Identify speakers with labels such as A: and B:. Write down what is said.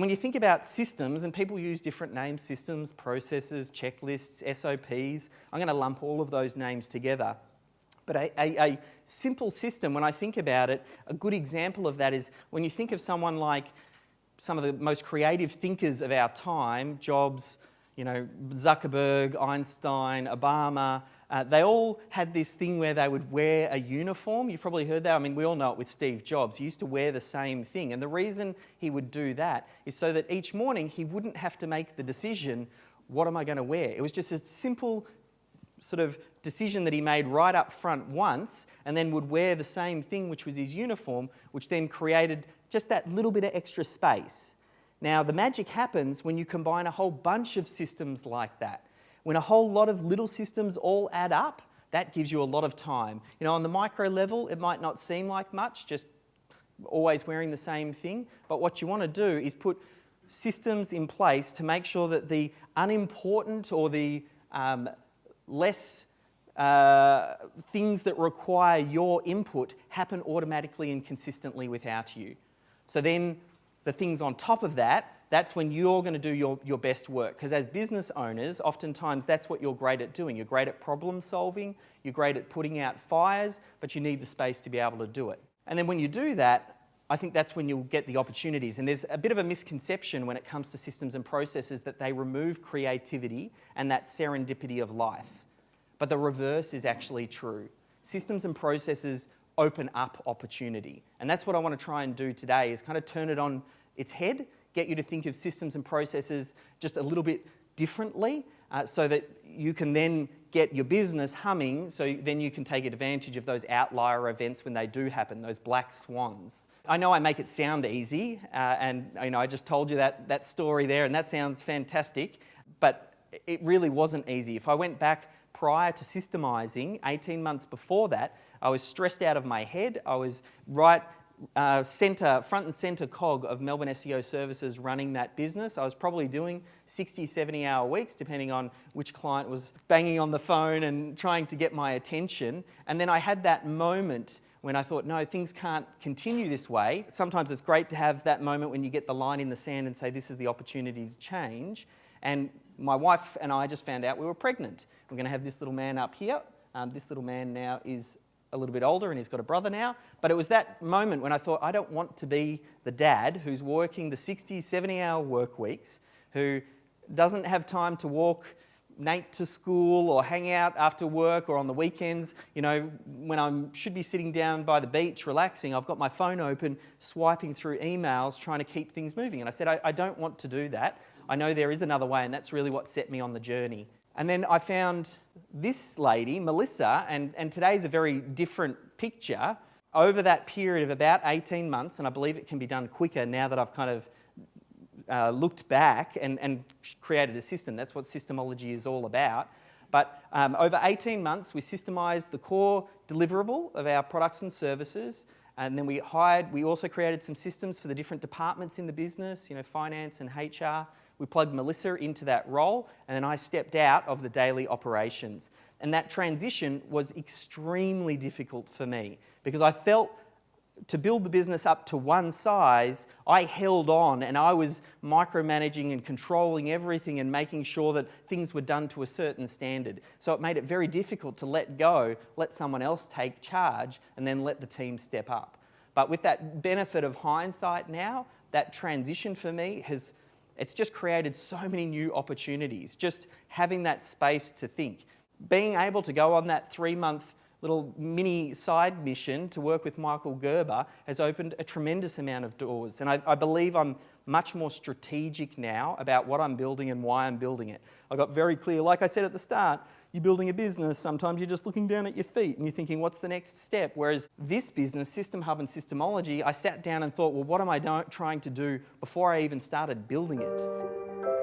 A: when you think about systems, and people use different names, systems, processes, checklists, SOPs, I'm going to lump all of those names together. But a simple system, when I think about it, a good example of that is when you think of someone like some of the most creative thinkers of our time, Jobs, Zuckerberg, Einstein, Obama, they all had this thing where they would wear a uniform. You've probably heard that. I mean, we all know it with Steve Jobs. He used to wear the same thing. And the reason he would do that is so that each morning he wouldn't have to make the decision, what am I going to wear? It was just a simple sort of decision that he made right up front once, and then would wear the same thing, which was his uniform, which then created just that little bit of extra space. Now, the magic happens when you combine a whole bunch of systems like that. When a whole lot of little systems all add up, that gives you a lot of time. On the micro level, it might not seem like much, just always wearing the same thing, but what you want to do is put systems in place to make sure that the unimportant or the less things that require your input happen automatically and consistently without you. So then the things on top of that, that's when you're going to do your best work. Because as business owners, oftentimes that's what you're great at doing. You're great at problem solving, you're great at putting out fires, but you need the space to be able to do it. And then when you do that, I think that's when you'll get the opportunities. And there's a bit of a misconception when it comes to systems and processes that they remove creativity and that serendipity of life. But the reverse is actually true. Systems and processes open up opportunity. And that's what I want to try and do today, is kind of turn it on its head, get you to think of systems and processes just a little bit differently, so that you can then get your business humming, so then you can take advantage of those outlier events when they do happen, those black swans. I know I make it sound easy, and I just told you that story there, and that sounds fantastic, but it really wasn't easy. If I went back prior to Systemising, 18 months before that, I was stressed out of my head. I was front and centre cog of Melbourne SEO Services running that business. I was probably doing 60, 70-hour weeks, depending on which client was banging on the phone and trying to get my attention. And then I had that moment when I thought, no, things can't continue this way. Sometimes it's great to have that moment when you get the line in the sand and say, this is the opportunity to change. And my wife and I just found out we were pregnant. We're going to have this little man up here. This little man now is a little bit older and he's got a brother now. But it was that moment when I thought, I don't want to be the dad who's working the 60, 70-hour work weeks, who doesn't have time to walk Nate to school or hang out after work or on the weekends. When I should be sitting down by the beach relaxing, I've got my phone open, swiping through emails, trying to keep things moving. And I said, I don't want to do that. I know there is another way, and that's really what set me on the journey. And then I found this lady, Melissa, and today's a very different picture. Over that period of about 18 months, and I believe it can be done quicker now that I've kind of looked back and created a system. That's what systemology is all about. But over 18 months, we systemised the core deliverable of our products and services. And then we also created some systems for the different departments in the business, finance and HR. We plugged Melissa into that role, and then I stepped out of the daily operations. And that transition was extremely difficult for me because I felt to build the business up to one size, I held on and I was micromanaging and controlling everything and making sure that things were done to a certain standard. So it made it very difficult to let go, let someone else take charge, and then let the team step up. But with that benefit of hindsight now, that transition for me it's just created so many new opportunities, just having that space to think. Being able to go on that 3-month little mini side mission to work with Michael Gerber has opened a tremendous amount of doors. And I believe I'm much more strategic now about what I'm building and why I'm building it. I got very clear, like I said at the start, you're building a business, sometimes you're just looking down at your feet and you're thinking, what's the next step? Whereas this business, System Hub and Systemology, I sat down and thought, well, what am I trying to do before I even started building it?